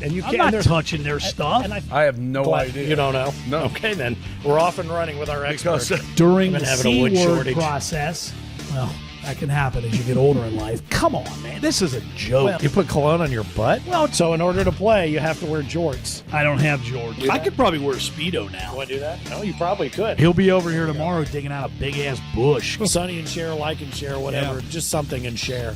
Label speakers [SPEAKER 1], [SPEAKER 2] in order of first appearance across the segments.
[SPEAKER 1] and you
[SPEAKER 2] I'm
[SPEAKER 1] can't.
[SPEAKER 2] not touching their stuff.
[SPEAKER 3] I have no idea.
[SPEAKER 1] You don't know?
[SPEAKER 3] No.
[SPEAKER 1] Okay, then we're off and running with our experts.
[SPEAKER 2] During
[SPEAKER 1] I've
[SPEAKER 2] the
[SPEAKER 1] been having a wood
[SPEAKER 2] C word
[SPEAKER 1] shortage.
[SPEAKER 2] process, well, that can happen as you get older in life. Come on, man. This is a joke.
[SPEAKER 1] You put cologne on your butt?
[SPEAKER 2] Well,
[SPEAKER 1] So in order to play, you have to wear jorts.
[SPEAKER 2] I don't have George. I could probably wear a Speedo now.
[SPEAKER 1] Want to do that? No, you probably could.
[SPEAKER 2] He'll be over here tomorrow digging out a big-ass bush.
[SPEAKER 1] Sonny and share, like and share, whatever.
[SPEAKER 2] Yeah.
[SPEAKER 1] Just something and share.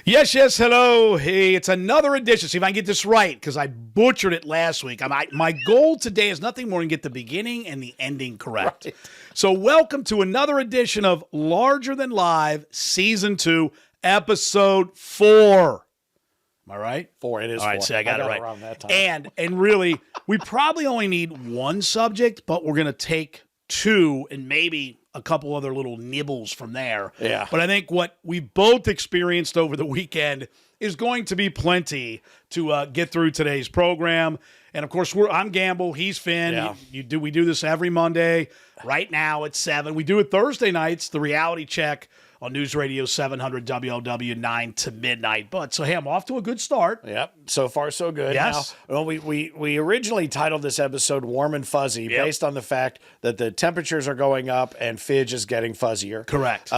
[SPEAKER 4] Yes, hello. Hey, it's another edition. See if I can get this right, because I butchered it last week. My goal today is nothing more than get the beginning and the ending correct.
[SPEAKER 1] Right.
[SPEAKER 4] So welcome to another edition of Larger Than Live, Season 2, Episode 4. Am I right?
[SPEAKER 1] 4, it is
[SPEAKER 4] All right,
[SPEAKER 1] 4.
[SPEAKER 4] see, I got it right.
[SPEAKER 1] around that time.
[SPEAKER 4] And really, we probably only need one subject, but we're going to take two and maybe a couple other little nibbles from there.
[SPEAKER 1] Yeah.
[SPEAKER 4] But I think what we both experienced over the weekend is going to be plenty to get through today's program. And of course, I'm Gamble. He's Finn.
[SPEAKER 1] Yeah.
[SPEAKER 4] We do this every Monday. Right now at 7. We do it Thursday nights. The Reality Check on News Radio 700 WLW 9 to midnight. But so hey, I'm off to a good start.
[SPEAKER 1] Yep. So far, so good.
[SPEAKER 4] Yes.
[SPEAKER 1] Now, well, we originally titled this episode Warm and Fuzzy based on the fact that the temperatures are going up and Fidge is getting fuzzier.
[SPEAKER 4] Correct.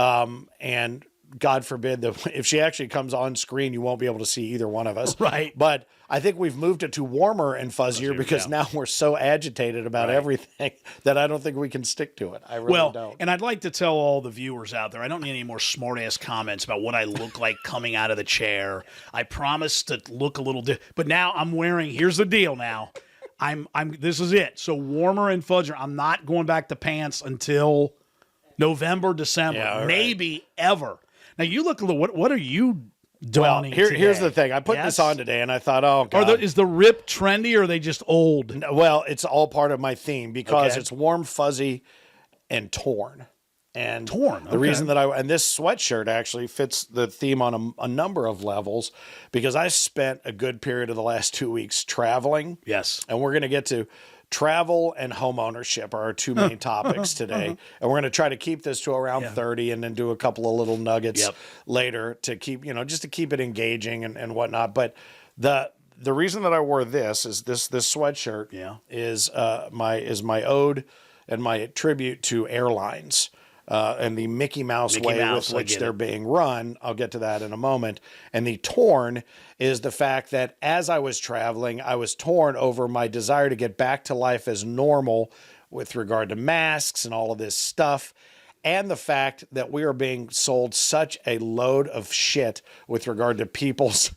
[SPEAKER 1] And God forbid that if she actually comes on screen, you won't be able to see either one of us.
[SPEAKER 4] Right.
[SPEAKER 1] But I think we've moved it to warmer and fuzzier because now we're so agitated about everything that I don't think we can stick to it. I really don't.
[SPEAKER 4] And I'd like to tell all the viewers out there, I don't need any more smart-ass comments about what I look like coming out of the chair. I promise to look a little but now I'm wearing, here's the deal now. This is it. So warmer and fuzzier. I'm not going back to pants until November, December,
[SPEAKER 1] Yeah, all right.
[SPEAKER 4] maybe ever. Now you look a little, what are you
[SPEAKER 1] Well,
[SPEAKER 4] donning
[SPEAKER 1] here's
[SPEAKER 4] today?
[SPEAKER 1] the thing. I put this
[SPEAKER 4] Yes?
[SPEAKER 1] on today and I thought, oh, God.
[SPEAKER 4] Is the rip trendy or are they just old?
[SPEAKER 1] Well, it's all part of my theme because
[SPEAKER 4] Okay.
[SPEAKER 1] it's warm, fuzzy, and torn. And
[SPEAKER 4] Torn,
[SPEAKER 1] The
[SPEAKER 4] okay.
[SPEAKER 1] reason that and this sweatshirt actually fits the theme on a number of levels because I spent a good period of the last 2 weeks traveling.
[SPEAKER 4] Yes.
[SPEAKER 1] And we're going to get to travel and home ownership are our two main topics today. And we're going to try to keep this to around 30 and then do a couple of little nuggets later to keep, just to keep it engaging and whatnot. But the reason that I wore this is this sweatshirt is my ode and my tribute to airlines. And the Mickey Mouse way with which they're being run. I'll get to that in a moment. And the torn is the fact that as I was traveling, I was torn over my desire to get back to life as normal with regard to masks and all of this stuff. And the fact that we are being sold such a load of shit with regard to people's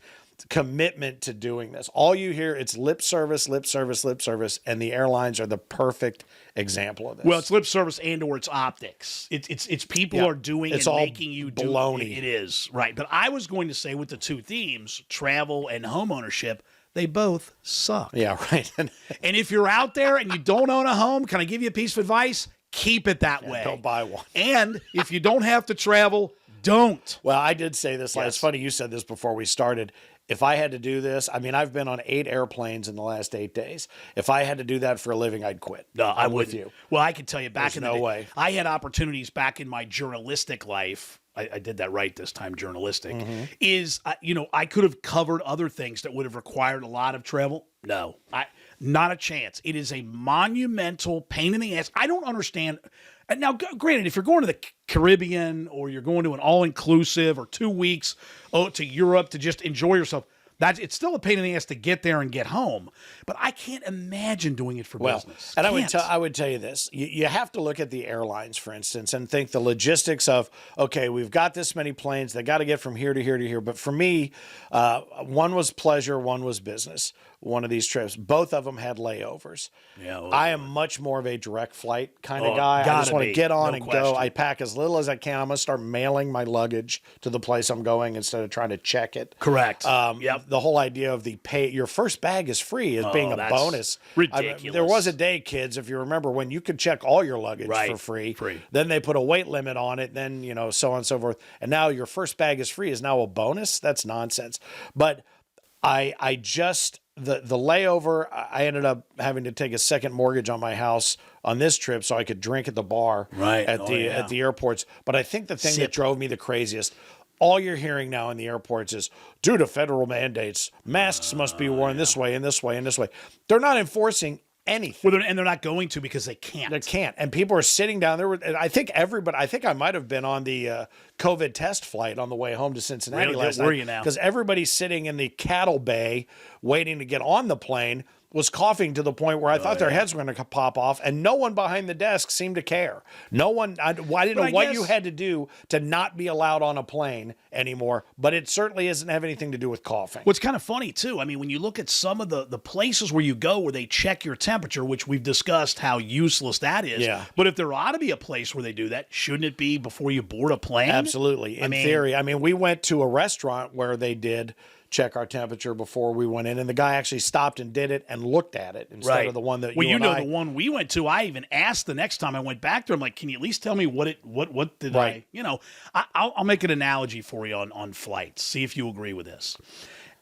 [SPEAKER 1] commitment to doing this. All you hear, it's lip service, lip service, lip service, and the airlines are the perfect example of this.
[SPEAKER 4] Well, it's lip service and or it's optics. It's people are doing
[SPEAKER 1] it's
[SPEAKER 4] and
[SPEAKER 1] all
[SPEAKER 4] making you
[SPEAKER 1] baloney.
[SPEAKER 4] do it. It is, right. But I was going to say with the two themes, travel and homeownership, they both suck.
[SPEAKER 1] Yeah, right.
[SPEAKER 4] And if you're out there and you don't own a home, can I give you a piece of advice? Keep it that way.
[SPEAKER 1] Don't buy one.
[SPEAKER 4] And if you don't have to travel, don't.
[SPEAKER 1] Well, I did say this. It's funny you said this before we started. If I had to do this, I mean, I've been on 8 airplanes in the last 8 days. If I had to do that for a living, I'd quit.
[SPEAKER 4] No,
[SPEAKER 1] I'm
[SPEAKER 4] with
[SPEAKER 1] with you.
[SPEAKER 4] Well, I can tell you back
[SPEAKER 1] There's
[SPEAKER 4] in the
[SPEAKER 1] no
[SPEAKER 4] day,
[SPEAKER 1] way.
[SPEAKER 4] I had opportunities back in my journalistic life. I did that right this time, journalistic. I could have covered other things that would have required a lot of travel. No, not a chance. It is a monumental pain in the ass. I don't understand. Now, granted, if you're going to the Caribbean or you're going to an all-inclusive or 2 weeks to Europe to just enjoy yourself, it's still a pain in the ass to get there and get home. But I can't imagine doing it for business.
[SPEAKER 1] And I would tell you this. You have to look at the airlines, for instance, and think the logistics of, okay, we've got this many planes. They got to get from here to here to here. But for me, one was pleasure, one was business. One of these trips, both of them had layovers.
[SPEAKER 4] Yeah,
[SPEAKER 1] I am much more of a direct flight kind of
[SPEAKER 4] Oh,
[SPEAKER 1] guy. I
[SPEAKER 4] gotta
[SPEAKER 1] just want to
[SPEAKER 4] be.
[SPEAKER 1] get on
[SPEAKER 4] No
[SPEAKER 1] and
[SPEAKER 4] question.
[SPEAKER 1] go. I pack as little as I can. I'm going to start mailing my luggage to the place I'm going instead of trying to check it.
[SPEAKER 4] Correct.
[SPEAKER 1] The whole idea of your first bag is free as being a
[SPEAKER 4] that's
[SPEAKER 1] bonus.
[SPEAKER 4] ridiculous.
[SPEAKER 1] There was a day, kids, if you remember, when you could check all your luggage for free. Then they put a weight limit on it. Then, so on and so forth. And now your first bag is free is now a bonus. That's nonsense. But I just, the layover, I ended up having to take a second mortgage on my house on this trip so I could drink at the bar at the airports. But I think the thing that drove me the craziest, all you're hearing now in the airports is, due to federal mandates, masks must be worn this way and this way and this way. They're not enforcing anything.
[SPEAKER 4] Well, and they're not going to because they can't.
[SPEAKER 1] They can't. And people are sitting down there. And I think I might have been on the COVID test flight on the way home to Cincinnati
[SPEAKER 4] Really?
[SPEAKER 1] last
[SPEAKER 4] Were
[SPEAKER 1] night.
[SPEAKER 4] you now?
[SPEAKER 1] Because everybody sitting in the cattle bay waiting to get on the plane was coughing to the point where I thought their heads were going to pop off, and no one behind the desk seemed to care. No one, I didn't know what you had to do to not be allowed on a plane anymore, but it certainly doesn't have anything to do with coughing.
[SPEAKER 4] What's kind of funny, too, I mean, when you look at some of the places where you go where they check your temperature, which we've discussed how useless that is.
[SPEAKER 1] Yeah.
[SPEAKER 4] But if there ought to be a place where they do that, shouldn't it be before you board a plane?
[SPEAKER 1] Absolutely. In theory. I mean, we went to a restaurant where they did check our temperature before we went in, and the guy actually stopped and did it and looked at it instead of the one that
[SPEAKER 4] the one we went to, I even asked the next time I went back there, I'm like, can you at least tell me what did I, I'll make an analogy for you on flights. See if you agree with this.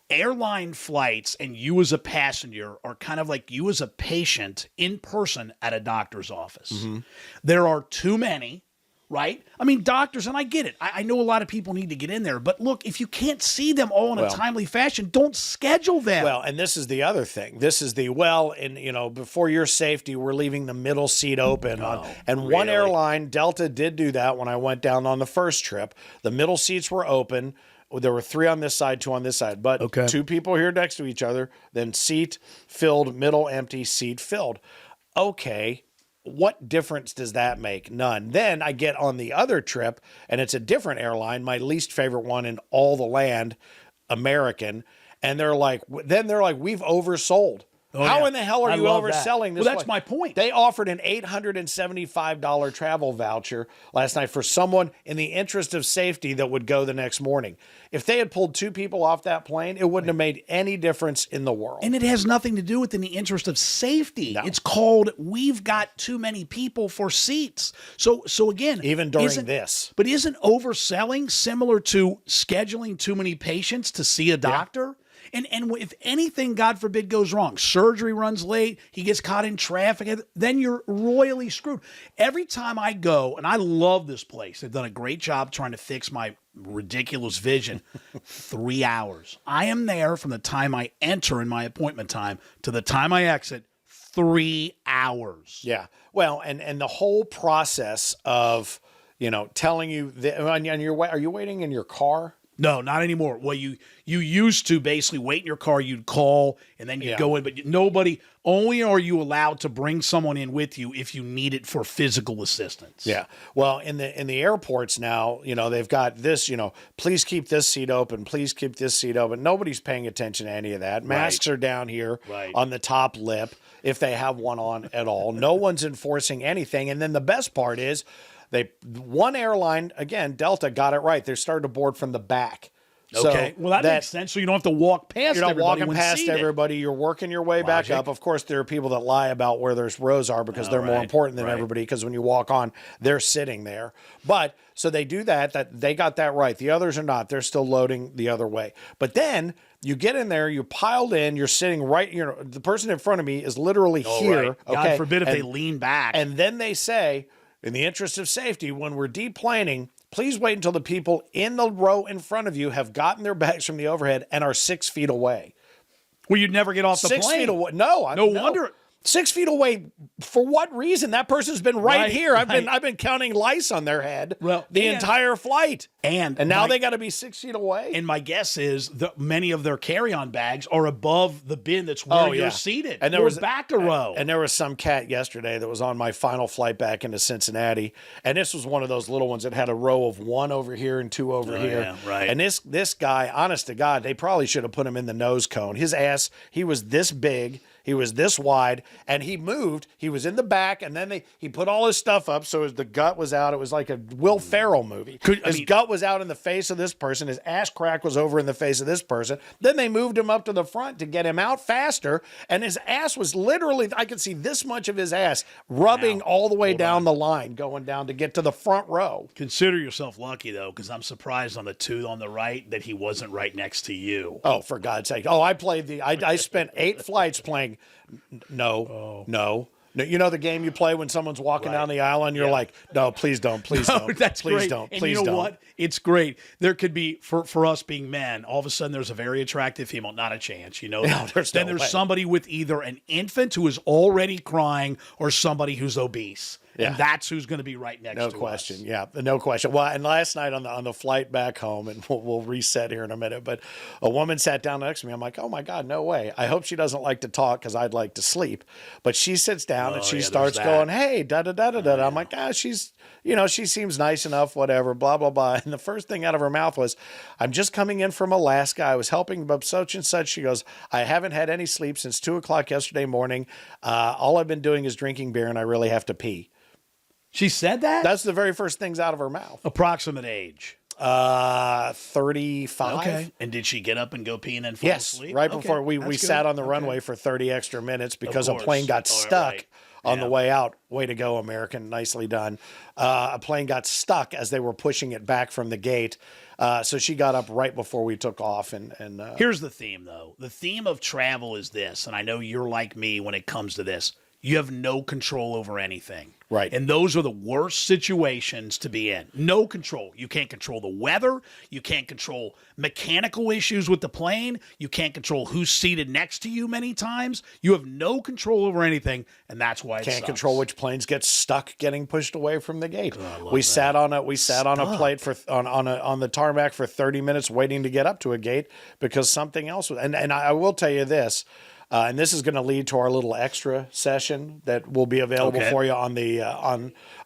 [SPEAKER 4] Airline flights and you as a passenger are kind of like you as a patient in person at a doctor's office. Mm-hmm. There are too many. Right? I mean, doctors, and I get it. I know a lot of people need to get in there. But look, if you can't see them all in a timely fashion, don't schedule them.
[SPEAKER 1] Well, and this is the other thing. This is before your safety, we're leaving the middle seat open. One airline, Delta, did do that when I went down on the first trip. The middle seats were open. There were 3 on this side, 2 on this side. But 2 people here next to each other, then seat filled, middle empty, seat filled. Okay. What difference does that make? None. Then I get on the other trip, and it's a different airline, my least favorite one in all the land, American, and they're like, we've oversold. How in the hell are you overselling this?
[SPEAKER 4] Well, that's my point.
[SPEAKER 1] They offered an $875 travel voucher last night for someone in the interest of safety that would go the next morning. If they had pulled 2 people off that plane, it wouldn't have made any difference in the world.
[SPEAKER 4] And it has nothing to do with in the interest of safety. No. It's called we've got too many people for seats. So again,
[SPEAKER 1] even during this.
[SPEAKER 4] But isn't overselling similar to scheduling too many patients to see a doctor? Yeah. And if anything, God forbid, goes wrong, surgery runs late, he gets caught in traffic, then you're royally screwed. Every time I go, and I love this place, they've done a great job trying to fix my ridiculous vision, 3 hours. I am there from the time I enter in my appointment time to the time I exit, 3 hours.
[SPEAKER 1] Yeah. Well, and the whole process of, telling you, are you waiting in your car?
[SPEAKER 4] No, not anymore. Well, you used to basically wait in your car, you'd call, and then you'd go in. But only are you allowed to bring someone in with you if you need it for physical assistance.
[SPEAKER 1] Yeah. Well, in the airports now, they've got this, please keep this seat open. Please keep this seat open. Nobody's paying attention to any of that. Masks are down here on the top lip, if they have one on at all. No one's enforcing anything. And then the best part is, one airline, again, Delta, got it right. They started to board from the back.
[SPEAKER 4] Okay.
[SPEAKER 1] So
[SPEAKER 4] that makes sense. So you don't have to walk past everybody.
[SPEAKER 1] You're not walking past everybody. You're working your way back up. Of course, there are people that lie about where those rows are because they're more important than everybody, because when you walk on, they're sitting there. But so they do that they got that right. The others are not. They're still loading the other way. But then you get in there, you piled in, you're sitting right, the person in front of me is literally here.
[SPEAKER 4] Right. God forbid if they lean back.
[SPEAKER 1] And then they say, in the interest of safety, when we're deplaning, please wait until the people in the row in front of you have gotten their bags from the overhead and are 6 feet away.
[SPEAKER 4] Well, you'd never get off the plane.
[SPEAKER 1] 6 feet away. No wonder. 6 feet away. For what reason? That person's been right here. I've been counting lice on their head the entire flight. And now they got to be 6 feet away.
[SPEAKER 4] And my guess is that many of their carry-on bags are above the bin that's where you're seated. And there was back a row.
[SPEAKER 1] And there was some cat yesterday that was on my final flight back into Cincinnati. And this was one of those little ones that had a row of 1 over here and 2 over here.
[SPEAKER 4] Yeah, right.
[SPEAKER 1] And this guy, honest to God, they probably should have put him in the nose cone. His ass, he was this big. He was this wide, and he moved. He was in the back, and then he put all his stuff up, so the gut was out. It was like a Will Ferrell movie. His gut was out in the face of this person. His ass crack was over in the face of this person. Then they moved him up to the front to get him out faster, and his ass was literally, I could see this much of his ass rubbing all the way down the line, going down to get to the front row.
[SPEAKER 4] Consider yourself lucky, though, because I'm surprised on the 2 on the right that he wasn't right next to you.
[SPEAKER 1] Oh, for God's sake. Oh, I spent 8 flights playing no, No, you know the game you play when someone's walking down the aisle and you're like, no, please don't, please don't.
[SPEAKER 4] That's
[SPEAKER 1] please
[SPEAKER 4] great.
[SPEAKER 1] don't,
[SPEAKER 4] and
[SPEAKER 1] please
[SPEAKER 4] you know
[SPEAKER 1] don't.
[SPEAKER 4] what? It's great. There could be, for us being men, all of a sudden there's a very attractive female. Not a chance, you know?
[SPEAKER 1] No, there's
[SPEAKER 4] then
[SPEAKER 1] no
[SPEAKER 4] there's
[SPEAKER 1] way.
[SPEAKER 4] somebody with either an infant who is already crying or somebody who's obese.
[SPEAKER 1] Yeah.
[SPEAKER 4] And that's who's going to be right next to us.
[SPEAKER 1] No question. Yeah, no question. Well, and last night on the flight back home, and we'll reset here in a minute, but a woman sat down next to me. I'm like, oh my God, no way. I hope she doesn't like to talk because I'd like to sleep. But she sits down and she starts going, hey, da da da da da. I'm like, she's, she seems nice enough, whatever, blah, blah, blah. And the first thing out of her mouth was, I'm just coming in from Alaska. I was helping such and such. She goes, I haven't had any sleep since 2:00 yesterday morning. All I've been doing is drinking beer and I really have to pee.
[SPEAKER 4] She said that?
[SPEAKER 1] That's the very first things out of her mouth.
[SPEAKER 4] Approximate age.
[SPEAKER 1] 35.
[SPEAKER 4] Okay. And did she get up and go pee and then fall asleep?
[SPEAKER 1] Right before
[SPEAKER 4] Okay.
[SPEAKER 1] we sat on the runway for 30 extra minutes because a
[SPEAKER 4] course.
[SPEAKER 1] plane got
[SPEAKER 4] All
[SPEAKER 1] stuck
[SPEAKER 4] right.
[SPEAKER 1] on the way out. Way to go, American. Nicely done. A plane got stuck as they were pushing it back from the gate. So she got up right before we took off. And
[SPEAKER 4] Here's the theme, though. The theme of travel is this, and I know you're like me when it comes to this. You have no control over anything.
[SPEAKER 1] Right.
[SPEAKER 4] And those are the worst situations to be in. No control. You can't control the weather. You can't control mechanical issues with the plane. You can't control who's seated next to you many times. You have no control over anything, and that's why it
[SPEAKER 1] can't
[SPEAKER 4] sucks.
[SPEAKER 1] control which planes get stuck getting pushed away from the gate. We sat on a plate on the tarmac for 30 minutes waiting to get up to a gate because something else was. And I will tell you this. And this is going to lead to our little extra session that will be available for you on the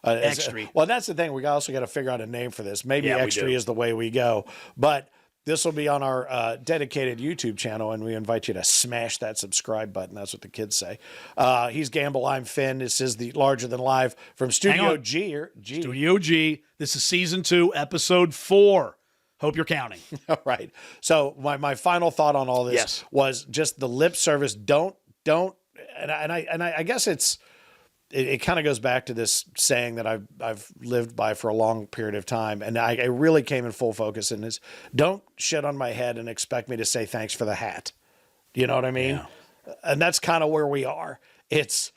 [SPEAKER 4] Extra.
[SPEAKER 1] Well, that's the thing. We also got to figure out a name for this. Maybe
[SPEAKER 4] Yeah, we
[SPEAKER 1] extra
[SPEAKER 4] do.
[SPEAKER 1] is the way we go, but this will be on our dedicated YouTube channel, and we invite you to smash that subscribe button. That's what the kids say. He's Gamble. I'm Finn. This is the Larger Than Live from Studio
[SPEAKER 4] on.
[SPEAKER 1] G.
[SPEAKER 4] Studio G. This is season 2, episode 4. Hope you're counting.
[SPEAKER 1] All right. So my final thought on all this was just the lip service. Don't, and I guess it kind of goes back to this saying that I've lived by for a long period of time, and I really came in full focus in this. Don't shit on my head and expect me to say thanks for the hat. You know what I mean?
[SPEAKER 4] Yeah.
[SPEAKER 1] And that's kind of where we are. It's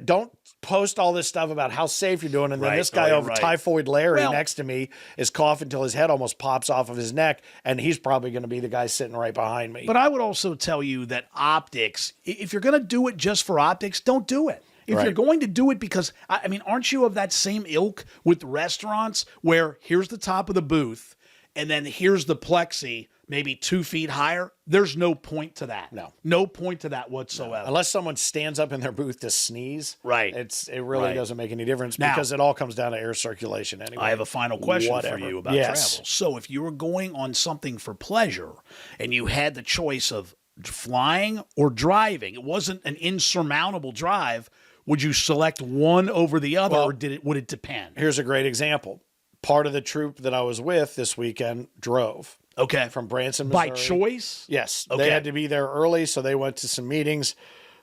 [SPEAKER 1] don't post all this stuff about how safe you're doing, and then this guy over Typhoid Larry next to me is coughing till his head almost pops off of his neck, and he's probably going to be the guy sitting right behind me.
[SPEAKER 4] But I would also tell you that optics, if you're going to do it just for optics, don't do it. If you're going to do it because, I mean, aren't you of that same ilk with restaurants where here's the top of the booth and then here's the plexi, maybe 2 feet higher? There's no point to that. No point to that whatsoever.
[SPEAKER 1] No. Unless someone stands up in their booth to sneeze.
[SPEAKER 4] Right.
[SPEAKER 1] It really doesn't make any difference because it all comes down to air circulation anyway.
[SPEAKER 4] I have a final question for you about travel. So if you were going on something for pleasure and you had the choice of flying or driving, it wasn't an insurmountable drive, would you select one over the other, or would it depend?
[SPEAKER 1] Here's a great example. Part of the troop that I was with this weekend drove.
[SPEAKER 4] Okay.
[SPEAKER 1] From Branson, Missouri.
[SPEAKER 4] By choice?
[SPEAKER 1] Yes.
[SPEAKER 4] Okay.
[SPEAKER 1] They had to be there early, so they went to some meetings.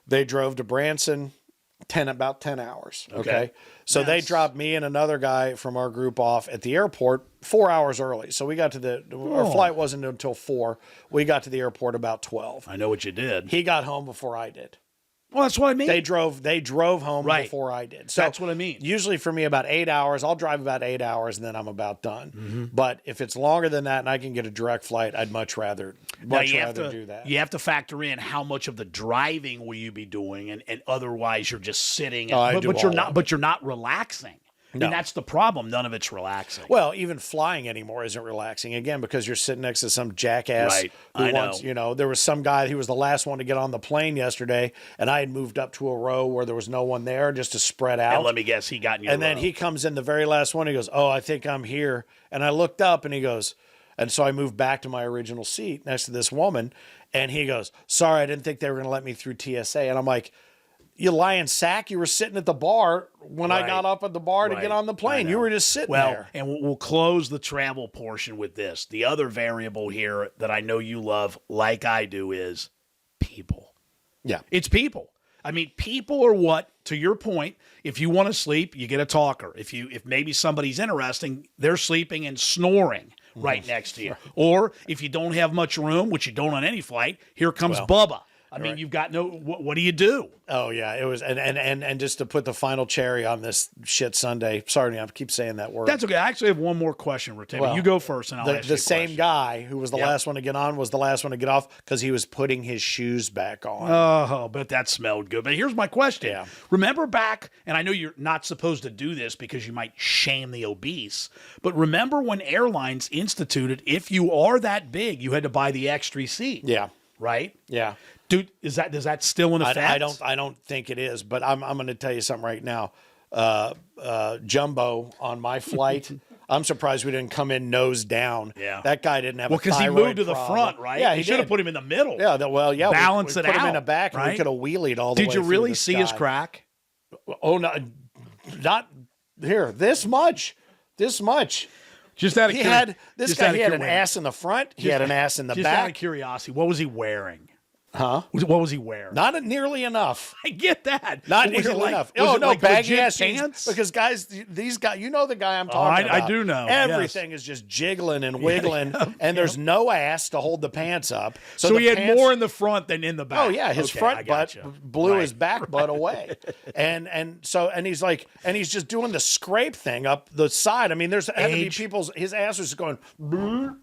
[SPEAKER 1] They drove to Branson about 10 hours. Okay. So they dropped me and another guy from our group off at the airport 4 hours early. So we got to our flight wasn't until 4. We got to the airport about 12.
[SPEAKER 4] I know what you did.
[SPEAKER 1] He got home before I did.
[SPEAKER 4] Well, that's what I mean.
[SPEAKER 1] They drove home before I did. So
[SPEAKER 4] that's what I mean.
[SPEAKER 1] Usually for me, about 8 hours. I'll drive about 8 hours and then I'm about done. Mm-hmm. But if it's longer than that and I can get a direct flight, I'd much rather do that.
[SPEAKER 4] You have to factor in how much of the driving will you be doing, and otherwise you're just sitting. But you're not relaxing. I mean, that's the problem. None of it's relaxing.
[SPEAKER 1] Well, even flying anymore isn't relaxing, again, because you're sitting next to some jackass who wants, there was some guy who was the last one to get on the plane yesterday, and I had moved up to a row where there was no one there just to spread out.
[SPEAKER 4] And let me guess, he got in your row.
[SPEAKER 1] And then he comes in the very last one. He goes, oh, I think I'm here. And I looked up and he goes, and so I moved back to my original seat next to this woman. And he goes, sorry, I didn't think they were going to let me through TSA. And I'm like, you lying sack, you were sitting at the bar when I got up at the bar to get on the plane. You were just sitting there.
[SPEAKER 4] And we'll close the travel portion with this. The other variable here that I know you love, like I do, is people.
[SPEAKER 1] Yeah.
[SPEAKER 4] It's people. I mean, people are what, to your point, if you want to sleep, you get a talker. If maybe somebody's interesting, they're sleeping and snoring right next to you. Or if you don't have much room, which you don't on any flight, here comes Bubba. I mean, you've got no. What do you do?
[SPEAKER 1] Oh yeah, it was, and just to put the final cherry on this shit Sunday. Sorry, I keep saying that word.
[SPEAKER 4] That's okay. I actually have one more question, Rotema.
[SPEAKER 1] Well,
[SPEAKER 4] you go first, and I'll ask you
[SPEAKER 1] the
[SPEAKER 4] a
[SPEAKER 1] same
[SPEAKER 4] question.
[SPEAKER 1] guy who was the last one to get on was the last one to get off because he was putting his shoes back on.
[SPEAKER 4] Oh, but that smelled good. But here's my question.
[SPEAKER 1] Yeah.
[SPEAKER 4] Remember back, and I know you're not supposed to do this because you might shame the obese, but remember when airlines instituted if you are that big, you had to buy the extra seat.
[SPEAKER 1] Yeah,
[SPEAKER 4] Right?
[SPEAKER 1] yeah.
[SPEAKER 4] Dude, does that still in effect?
[SPEAKER 1] I don't think it is, but I'm going to tell you something right now. Jumbo on my flight. I'm surprised we didn't come in nose down.
[SPEAKER 4] Yeah.
[SPEAKER 1] That guy didn't have a
[SPEAKER 4] because he
[SPEAKER 1] thyroid
[SPEAKER 4] moved to the
[SPEAKER 1] problem.
[SPEAKER 4] front, right?
[SPEAKER 1] Yeah,
[SPEAKER 4] he should have
[SPEAKER 1] did.
[SPEAKER 4] put him in the middle.
[SPEAKER 1] Yeah,
[SPEAKER 4] Balance
[SPEAKER 1] we
[SPEAKER 4] it
[SPEAKER 1] put him in
[SPEAKER 4] out,
[SPEAKER 1] the back, and
[SPEAKER 4] right?
[SPEAKER 1] we could have wheelied all the way.
[SPEAKER 4] Did you
[SPEAKER 1] through
[SPEAKER 4] really
[SPEAKER 1] the
[SPEAKER 4] see his
[SPEAKER 1] sky.
[SPEAKER 4] crack?
[SPEAKER 1] Oh no, not here. This much.
[SPEAKER 4] Just out of
[SPEAKER 1] He
[SPEAKER 4] curi-
[SPEAKER 1] had this
[SPEAKER 4] just
[SPEAKER 1] guy.
[SPEAKER 4] out
[SPEAKER 1] He
[SPEAKER 4] of
[SPEAKER 1] had an
[SPEAKER 4] curi-
[SPEAKER 1] ass in the front. He had an ass in the
[SPEAKER 4] Just out of
[SPEAKER 1] back.
[SPEAKER 4] curiosity, what was he wearing?
[SPEAKER 1] Huh?
[SPEAKER 4] What was he wearing?
[SPEAKER 1] Not nearly enough.
[SPEAKER 4] I get that.
[SPEAKER 1] Not
[SPEAKER 4] But was it
[SPEAKER 1] nearly
[SPEAKER 4] like-
[SPEAKER 1] enough.
[SPEAKER 4] was
[SPEAKER 1] Oh
[SPEAKER 4] it
[SPEAKER 1] no,
[SPEAKER 4] like
[SPEAKER 1] baggy
[SPEAKER 4] legit
[SPEAKER 1] ass jeans.
[SPEAKER 4] pants?
[SPEAKER 1] Because guys, these guys, you know the guy I'm talking
[SPEAKER 4] I
[SPEAKER 1] about.
[SPEAKER 4] do know,
[SPEAKER 1] Everything is just jiggling and wiggling, and there's no ass to hold the pants up.
[SPEAKER 4] So
[SPEAKER 1] the
[SPEAKER 4] he had
[SPEAKER 1] pants-
[SPEAKER 4] more in the front than in the back.
[SPEAKER 1] Oh yeah, his
[SPEAKER 4] Okay,
[SPEAKER 1] front
[SPEAKER 4] I
[SPEAKER 1] butt
[SPEAKER 4] gotcha.
[SPEAKER 1] blew
[SPEAKER 4] Right.
[SPEAKER 1] his back butt away, and he's just doing the scrape thing up the side. I mean, there's had to be
[SPEAKER 4] Age.
[SPEAKER 1] his ass was just going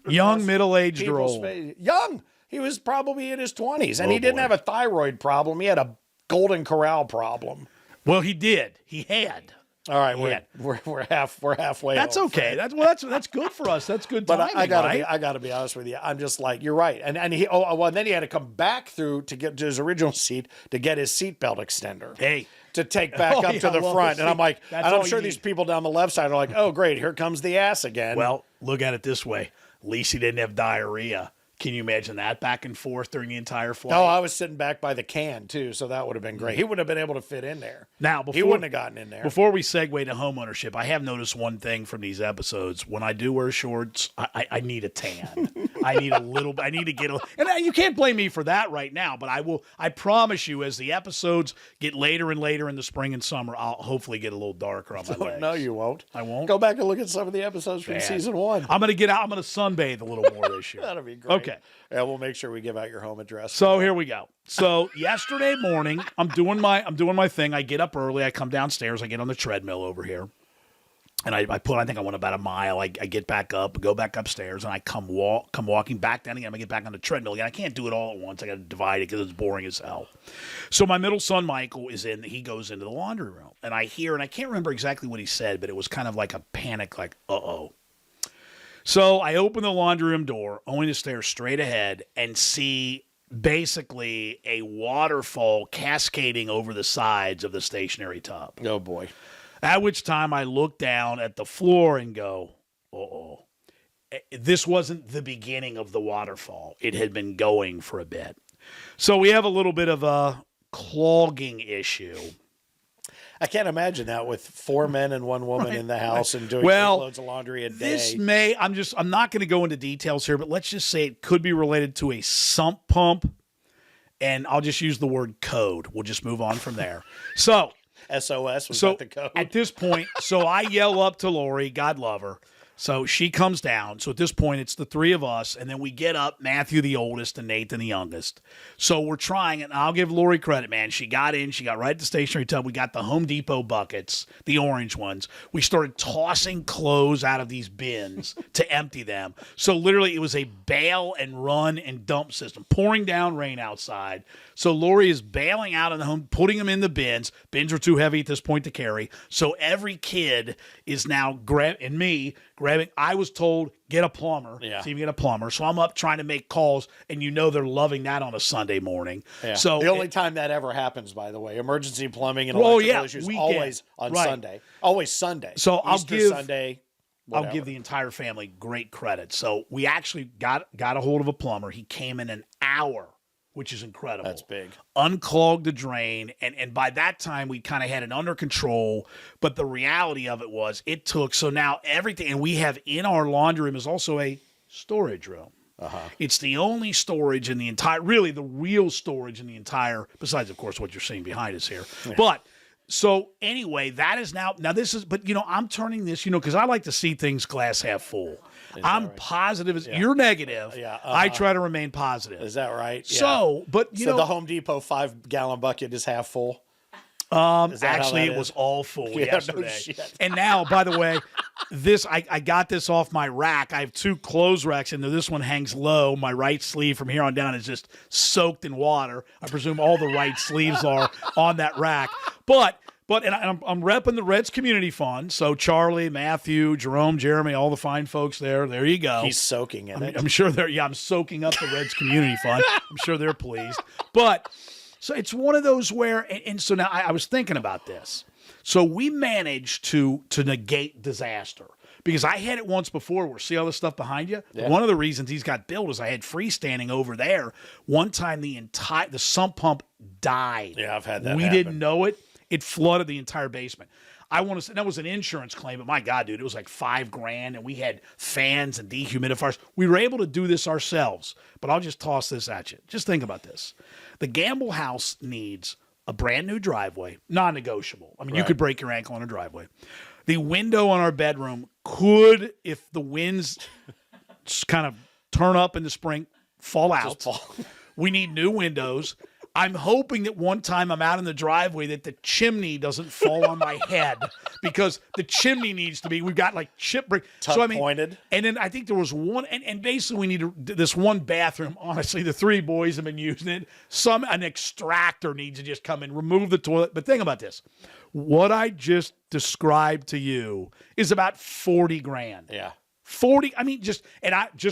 [SPEAKER 4] Young, middle-aged or
[SPEAKER 1] people's
[SPEAKER 4] old?
[SPEAKER 1] face. Young. He was probably in his 20s, and
[SPEAKER 4] Oh,
[SPEAKER 1] he didn't
[SPEAKER 4] boy.
[SPEAKER 1] have a thyroid problem. He had a Golden Corral problem.
[SPEAKER 4] Well, he did. He had.
[SPEAKER 1] All right,
[SPEAKER 4] Yeah.
[SPEAKER 1] we're halfway.
[SPEAKER 4] That's
[SPEAKER 1] home,
[SPEAKER 4] okay.
[SPEAKER 1] Fred.
[SPEAKER 4] that's good for us. That's good
[SPEAKER 1] But
[SPEAKER 4] timing,
[SPEAKER 1] I gotta
[SPEAKER 4] right?
[SPEAKER 1] I gotta be honest with you. I'm just like you're right, and he then he had to come back through to get to his original seat to get his seatbelt extender.
[SPEAKER 4] Hey.
[SPEAKER 1] To take back
[SPEAKER 4] Oh,
[SPEAKER 1] up
[SPEAKER 4] yeah,
[SPEAKER 1] to the
[SPEAKER 4] well,
[SPEAKER 1] front, and I'm like,
[SPEAKER 4] that's
[SPEAKER 1] and I'm
[SPEAKER 4] all
[SPEAKER 1] sure
[SPEAKER 4] you
[SPEAKER 1] these
[SPEAKER 4] need.
[SPEAKER 1] people down the left side are like, oh great, here comes the ass again.
[SPEAKER 4] Well, look at it this way. At least he didn't have diarrhea. Can you imagine that back and forth during the entire flight?
[SPEAKER 1] oh, I was sitting back by the can too, so that would have been great. He would have been able to fit in there.
[SPEAKER 4] Now,
[SPEAKER 1] He wouldn't have gotten in there.
[SPEAKER 4] Before we segue to homeownership, I have noticed one thing from these episodes. When I do wear shorts, I need a tan. I need a little. I need to get a. And you can't blame me for that right now. But I will. I promise you, as the episodes get later and later in the spring and summer, I'll hopefully get a little darker on my legs.
[SPEAKER 1] No, you won't.
[SPEAKER 4] I won't?
[SPEAKER 1] Go back and look at some of the episodes from
[SPEAKER 4] Man.
[SPEAKER 1] season 1.
[SPEAKER 4] I'm gonna get out. I'm gonna sunbathe a little more this year.
[SPEAKER 1] That'll be great.
[SPEAKER 4] Okay.
[SPEAKER 1] Yeah, we'll make sure we give out your home address.
[SPEAKER 4] So here we go. So yesterday morning, I'm doing my thing. I get up early. I come downstairs. I get on the treadmill over here, and I think I went about a mile. I get back up, go back upstairs, and I come walking back down again. I'm gonna get back on the treadmill again. I can't do it all at once. I got to divide it because it's boring as hell. So my middle son Michael is in. He goes into the laundry room, and I hear, and I can't remember exactly what he said, but it was kind of like a panic, like uh-oh. So I open the laundry room door, only to stare straight ahead and see basically a waterfall cascading over the sides of the stationary tub.
[SPEAKER 1] Oh boy.
[SPEAKER 4] At which time I look down at the floor and go, uh-oh. This wasn't the beginning of the waterfall. It had been going for a bit. So we have a little bit of a clogging issue.
[SPEAKER 1] I can't imagine that with 4 men and 1 woman in the house and doing
[SPEAKER 4] Well,
[SPEAKER 1] loads of laundry a day.
[SPEAKER 4] This I'm not going to go into details here, but let's just say it could be related to a sump pump. And I'll just use the word code. We'll just move on from there. So,
[SPEAKER 1] SOS was
[SPEAKER 4] so
[SPEAKER 1] that the code?
[SPEAKER 4] at this point, so I yell up to Lori, God love her. So she comes down. So at this point, it's the 3 of us. And then we get up, Matthew the oldest and Nathan the youngest. So we're trying, and I'll give Lori credit, man. She got in. She got right at the stationary tub. We got the Home Depot buckets, the orange ones. We started tossing clothes out of these bins to empty them. So literally, it was a bail and run and dump system, pouring down rain outside. So Lori is bailing out in the home, putting them in the bins. Bins are too heavy at this point to carry. So every kid is now grabbing. I was told, get a plumber.
[SPEAKER 1] Yeah.
[SPEAKER 4] See if you get a plumber. So I'm up trying to make calls, and you know they're loving that on a Sunday morning.
[SPEAKER 1] Yeah.
[SPEAKER 4] So
[SPEAKER 1] the only time that ever happens, by the way, emergency plumbing and
[SPEAKER 4] Oh,
[SPEAKER 1] electrical
[SPEAKER 4] yeah,
[SPEAKER 1] issues
[SPEAKER 4] weekend.
[SPEAKER 1] always on
[SPEAKER 4] Right.
[SPEAKER 1] Sunday. Always Sunday.
[SPEAKER 4] So
[SPEAKER 1] Easter Sunday.
[SPEAKER 4] I'll
[SPEAKER 1] whatever.
[SPEAKER 4] give the entire family great credit. So we actually got a hold of a plumber. He came in an hour, which is incredible.
[SPEAKER 1] That's big.
[SPEAKER 4] Unclogged the drain, and by that time we kind of had it under control. But the reality of it was it took, so now everything, and we have in our laundry room is also a storage room. It's the only storage in the entire, really the real storage in the entire, besides of course what you're seeing behind us here. But So anyway, that is now this is, but I'm turning this, because I like to see things glass half full. I'm
[SPEAKER 1] right?
[SPEAKER 4] positive as you're negative.
[SPEAKER 1] Yeah,
[SPEAKER 4] I try to remain positive.
[SPEAKER 1] Is that right? Yeah.
[SPEAKER 4] So, but
[SPEAKER 1] So the Home Depot 5-gallon bucket is half full.
[SPEAKER 4] actually, it was all full yesterday.
[SPEAKER 1] No shit.
[SPEAKER 4] And now, by the way, I got this off my rack. I have 2 clothes racks, and this one hangs low. My right sleeve from here on down is just soaked in water. I presume all the right sleeves are on that rack. But I'm repping the Reds Community Fund. So Charlie, Matthew, Jerome, Jeremy, all the fine folks there. There you go.
[SPEAKER 1] He's soaking in it.
[SPEAKER 4] I'm sure they're. Yeah, I'm soaking up the Reds Community Fund. I'm sure they're pleased. But so it's one of those where, and so now I was thinking about this. So we managed to negate disaster because I had it once before. Where see all this stuff behind you.
[SPEAKER 1] Yeah.
[SPEAKER 4] One of the reasons these got built is I had freestanding over there. One time the sump pump died.
[SPEAKER 1] Yeah, I've had that
[SPEAKER 4] We
[SPEAKER 1] happen.
[SPEAKER 4] didn't know it. It flooded the entire basement. I want to say that was an insurance claim, but my God, dude, it was like $5,000, and we had fans and dehumidifiers. We were able to do this ourselves, but I'll just toss this at you. Just think about this. The Gamble house needs a brand new driveway, non-negotiable. I mean, you could break your ankle on a driveway. The window on our bedroom could, if the winds kind of turn up in the spring, fall out. We need new windows. I'm hoping that one time I'm out in the driveway that the chimney doesn't fall on my head because the chimney needs to be, we've got like chip brick.
[SPEAKER 1] Pointed.
[SPEAKER 4] And then I think there was one, and basically we need this one bathroom. Honestly, the 3 boys have been using it. An extractor needs to just come in, remove the toilet. But think about this. What I just described to you is about $40,000.
[SPEAKER 1] Yeah.
[SPEAKER 4] 40. I mean, just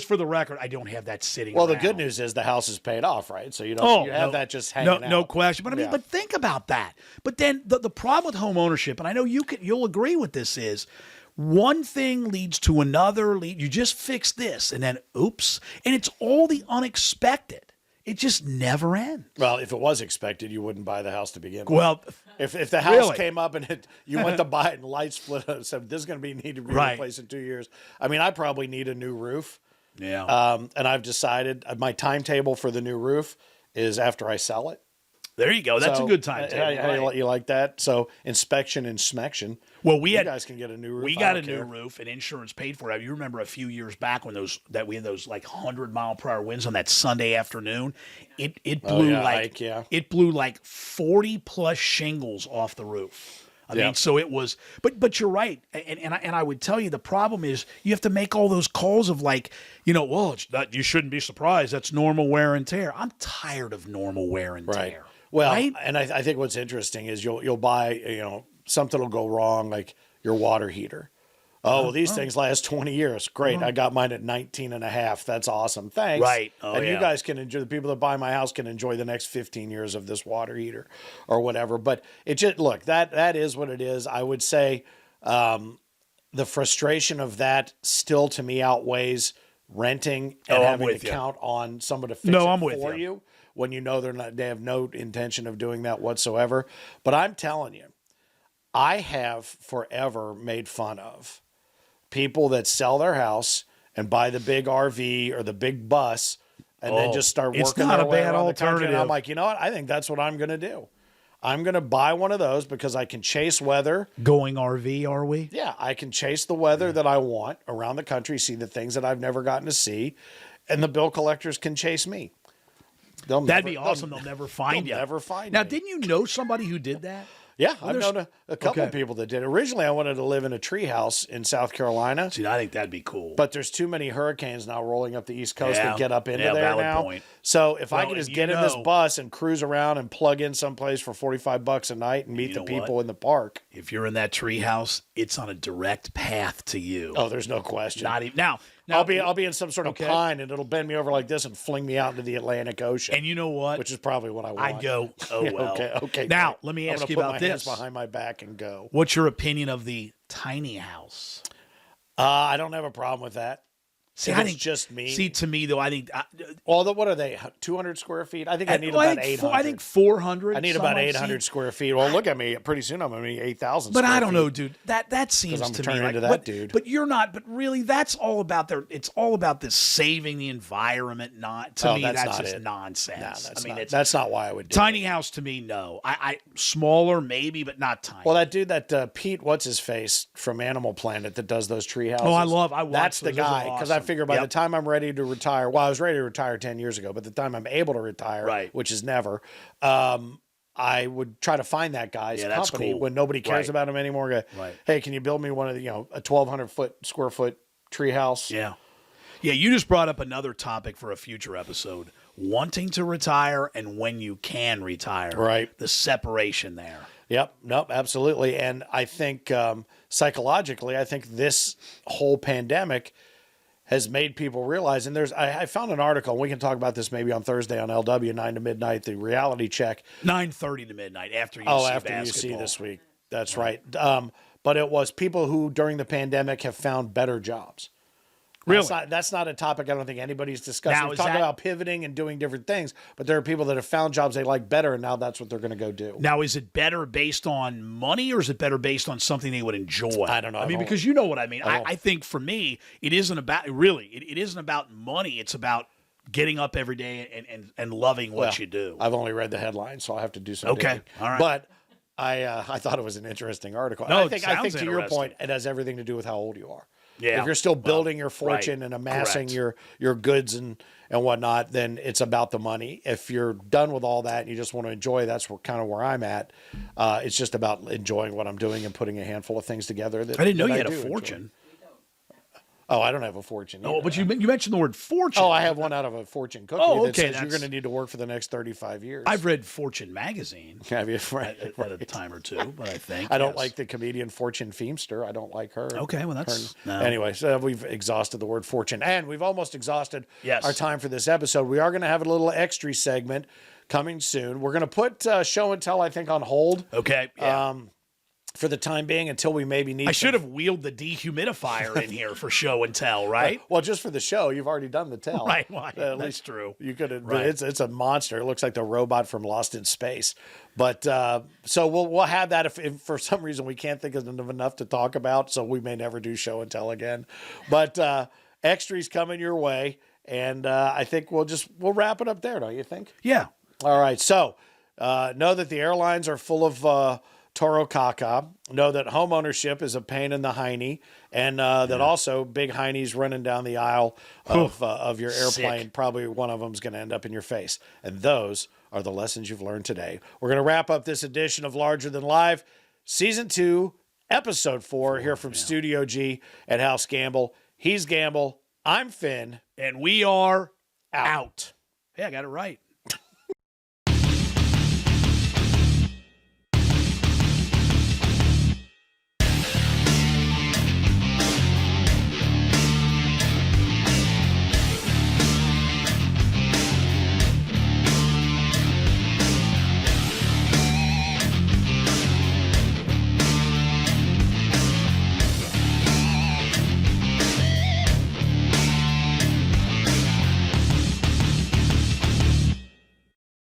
[SPEAKER 4] for the record, I don't have that sitting.
[SPEAKER 1] Well,
[SPEAKER 4] around.
[SPEAKER 1] the good news is the house is paid off, right? So you don't you have that just hanging out.
[SPEAKER 4] No question. But I mean, but think about that. But then the problem with home ownership, and I know you'll agree with this, is one thing leads to another. You just fix this, and then oops, and it's all the unexpected. It just never ends.
[SPEAKER 1] Well, if it was expected, you wouldn't buy the house to begin with.
[SPEAKER 4] Well,
[SPEAKER 1] if the house
[SPEAKER 4] really?
[SPEAKER 1] came up and you went to buy it and lights split and said this is going to need to be replaced in 2 years. I mean, I probably need a new roof.
[SPEAKER 4] Yeah.
[SPEAKER 1] And I've decided my timetable for the new roof is after I sell it.
[SPEAKER 4] There you go. That's a good time.
[SPEAKER 1] You like that? So inspection.
[SPEAKER 4] Well,
[SPEAKER 1] you guys can get a new roof.
[SPEAKER 4] We got a new roof, and insurance paid for it. You remember a few years back when we had those like 100-mile-per-hour winds on that Sunday afternoon? It blew it blew like 40 plus shingles off the roof. I mean, so it was. But you're right, and I would tell you the problem is you have to make all those calls of like, well, you shouldn't be surprised. That's normal wear and tear. I'm tired of normal wear and tear.
[SPEAKER 1] Well,
[SPEAKER 4] right?
[SPEAKER 1] and I think what's interesting is you'll buy, something will go wrong, like your water heater. Oh, well, these things last 20 years. Great. I got mine at 19 and a half. That's awesome. Thanks.
[SPEAKER 4] Right.
[SPEAKER 1] And you guys can enjoy, the people that buy my house can enjoy the next 15 years of this water heater or whatever. But it just, look, that is what it is. I would say the frustration of that still to me outweighs renting and having to count on someone to fix it for you when you know they have no intention of doing that whatsoever. But I'm telling you, I have forever made fun of people that sell their house and buy the big RV or the big bus and then just start working their way around the country. And I'm like, you know what? I think that's what I'm going to do. I'm going to buy one of those because I can chase weather.
[SPEAKER 4] Going RV, are we?
[SPEAKER 1] Yeah, I can chase the weather that I want around the country, see the things that I've never gotten to see, and the bill collectors can chase me.
[SPEAKER 4] That'd be awesome. They'll never find you.
[SPEAKER 1] Never find
[SPEAKER 4] now,
[SPEAKER 1] me.
[SPEAKER 4] didn't you know somebody who did that?
[SPEAKER 1] Yeah, I've known a couple of people that did. Originally, I wanted to live in a treehouse in South Carolina.
[SPEAKER 4] See, I think that'd be cool.
[SPEAKER 1] But there's too many hurricanes now rolling up the East Coast to get up into there
[SPEAKER 4] valid
[SPEAKER 1] now.
[SPEAKER 4] Point.
[SPEAKER 1] So if I could just get in this bus and cruise around and plug in someplace for $45 a night and meet the people in the park.
[SPEAKER 4] If you're in that treehouse, it's on a direct path to you.
[SPEAKER 1] Oh, there's no question.
[SPEAKER 4] Not even now.
[SPEAKER 1] I'll be in some sort of pine and it'll bend me over like this and fling me out into the Atlantic Ocean.
[SPEAKER 4] And you know what?
[SPEAKER 1] Which is probably what I want.
[SPEAKER 4] I'd go, oh well.
[SPEAKER 1] Okay.
[SPEAKER 4] Now, let me ask you about
[SPEAKER 1] put my hands behind my back and go.
[SPEAKER 4] What's your opinion of the tiny house?
[SPEAKER 1] I don't have a problem with that.
[SPEAKER 4] See,
[SPEAKER 1] If
[SPEAKER 4] I
[SPEAKER 1] it's
[SPEAKER 4] think
[SPEAKER 1] just me.
[SPEAKER 4] See, to me though, I think
[SPEAKER 1] What are they? 200 square feet? I think I need
[SPEAKER 4] well,
[SPEAKER 1] about 800.
[SPEAKER 4] I think 400.
[SPEAKER 1] I need
[SPEAKER 4] some
[SPEAKER 1] about
[SPEAKER 4] I've
[SPEAKER 1] 800
[SPEAKER 4] seen.
[SPEAKER 1] square feet. Well, look at me. Pretty soon I'm going to be 8,000.
[SPEAKER 4] But I don't know, dude. That seems
[SPEAKER 1] I'm
[SPEAKER 4] to me
[SPEAKER 1] turning
[SPEAKER 4] like
[SPEAKER 1] into that dude.
[SPEAKER 4] But you're not. But really, that's all about it's all about this saving the environment. Not to me. That's
[SPEAKER 1] not
[SPEAKER 4] just
[SPEAKER 1] it.
[SPEAKER 4] nonsense.
[SPEAKER 1] No, that's not why I would do
[SPEAKER 4] tiny
[SPEAKER 1] it.
[SPEAKER 4] house to me. No, I smaller maybe, but not tiny.
[SPEAKER 1] Well, that dude, that Pete, what's his face from Animal Planet that does those tree houses.
[SPEAKER 4] Oh, I watch
[SPEAKER 1] That's
[SPEAKER 4] those.
[SPEAKER 1] the
[SPEAKER 4] Those are
[SPEAKER 1] guy because I
[SPEAKER 4] awesome.
[SPEAKER 1] figure by
[SPEAKER 4] Yep.
[SPEAKER 1] the time I'm ready to retire, well, I was ready to retire 10 years ago, but the time I'm able to retire,
[SPEAKER 4] Right.
[SPEAKER 1] which is never, I would try to find that guy's
[SPEAKER 4] Yeah, that's
[SPEAKER 1] company
[SPEAKER 4] cool.
[SPEAKER 1] when nobody cares
[SPEAKER 4] Right.
[SPEAKER 1] about him anymore. Go,
[SPEAKER 4] Right.
[SPEAKER 1] hey, can you build me one of the, a 1,200 square foot tree house?
[SPEAKER 4] Yeah. Yeah, you just brought up another topic for a future episode. Wanting to retire and when you can retire.
[SPEAKER 1] Right.
[SPEAKER 4] The separation there.
[SPEAKER 1] Yep. Nope. Absolutely. And I think psychologically, I think this whole pandemic has made people realize, and I found an article, and we can talk about this maybe on Thursday on LW 9 to midnight, the reality check.
[SPEAKER 4] 9:30 to midnight after you see
[SPEAKER 1] After
[SPEAKER 4] basketball.
[SPEAKER 1] UC this week. That's right. But it was people who during the pandemic have found better jobs.
[SPEAKER 4] Really?
[SPEAKER 1] That's not a topic I don't think anybody's discussed.
[SPEAKER 4] Now,
[SPEAKER 1] We've
[SPEAKER 4] is
[SPEAKER 1] talked
[SPEAKER 4] that-
[SPEAKER 1] about pivoting and doing different things, but there are people that have found jobs they like better, and now that's what they're going to go do.
[SPEAKER 4] Now, is it better based on money or is it better based on something they would enjoy?
[SPEAKER 1] I don't know.
[SPEAKER 4] I mean,
[SPEAKER 1] I don't-
[SPEAKER 4] because you know what I mean.
[SPEAKER 1] I don't-
[SPEAKER 4] I think for me, it isn't about it isn't about money. It's about getting up every day and loving what
[SPEAKER 1] Well,
[SPEAKER 4] you do.
[SPEAKER 1] I've only read the headline, so I'll have to do some
[SPEAKER 4] Okay.
[SPEAKER 1] digging.
[SPEAKER 4] All right.
[SPEAKER 1] But I thought it was an interesting article.
[SPEAKER 4] No,
[SPEAKER 1] I
[SPEAKER 4] it
[SPEAKER 1] think
[SPEAKER 4] sounds
[SPEAKER 1] to your
[SPEAKER 4] interesting.
[SPEAKER 1] point, it has everything to do with how old you are.
[SPEAKER 4] Yeah.
[SPEAKER 1] If you're still building
[SPEAKER 4] Well,
[SPEAKER 1] your fortune
[SPEAKER 4] right.
[SPEAKER 1] and amassing
[SPEAKER 4] Correct.
[SPEAKER 1] your goods and whatnot, then it's about the money. If you're done with all that and you just want to enjoy, that's kind of where I'm at. It's just about enjoying what I'm doing and putting a handful of things together. That
[SPEAKER 4] I didn't know
[SPEAKER 1] that
[SPEAKER 4] you had a
[SPEAKER 1] do enjoy.
[SPEAKER 4] fortune.
[SPEAKER 1] Oh, I don't have a fortune.
[SPEAKER 4] Oh,
[SPEAKER 1] either.
[SPEAKER 4] but you mentioned the word fortune.
[SPEAKER 1] Oh, I have one out of a fortune cookie
[SPEAKER 4] Oh,
[SPEAKER 1] that
[SPEAKER 4] okay,
[SPEAKER 1] says you're
[SPEAKER 4] that's-
[SPEAKER 1] going to need to work for the next 35 years.
[SPEAKER 4] I've read Fortune magazine
[SPEAKER 1] have you?
[SPEAKER 4] at a time or two, but I think
[SPEAKER 1] I don't
[SPEAKER 4] yes.
[SPEAKER 1] like the comedian Fortune Feimster. I don't like her.
[SPEAKER 4] Okay, well, that's- no.
[SPEAKER 1] Anyway. So we've exhausted the word fortune, and we've almost exhausted
[SPEAKER 4] Yes.
[SPEAKER 1] our time for this episode. We are going to have a little extra segment coming soon. We're going to put show and tell, I think, on hold
[SPEAKER 4] Okay. Yeah.
[SPEAKER 1] for the time being until we maybe need.
[SPEAKER 4] I should have wheeled the dehumidifier in here for show and tell, right?
[SPEAKER 1] Well, just for the show, you've already done the tell.
[SPEAKER 4] Right, well,
[SPEAKER 1] At
[SPEAKER 4] that's
[SPEAKER 1] least
[SPEAKER 4] true.
[SPEAKER 1] You could have.
[SPEAKER 4] Right.
[SPEAKER 1] It's a monster. It looks like the robot from Lost in Space. But so we'll have that if for some reason we can't think of enough to talk about. So we may never do show and tell again. But extras coming your way, and I think we'll wrap it up there. Don't you think?
[SPEAKER 4] Yeah.
[SPEAKER 1] All right. So know that the airlines are full of Toro Caca. Know that home ownership is a pain in the hiney, and that also big heinies running down the aisle of your airplane.
[SPEAKER 4] Sick.
[SPEAKER 1] Probably one of them is going to end up in your face. And those are the lessons you've learned today. We're going to wrap up this edition of Larger Than Live, Season 2, Episode 4 here from Studio G at House Gamble. He's Gamble. I'm Finn.
[SPEAKER 4] And we are out. Hey, I got it right.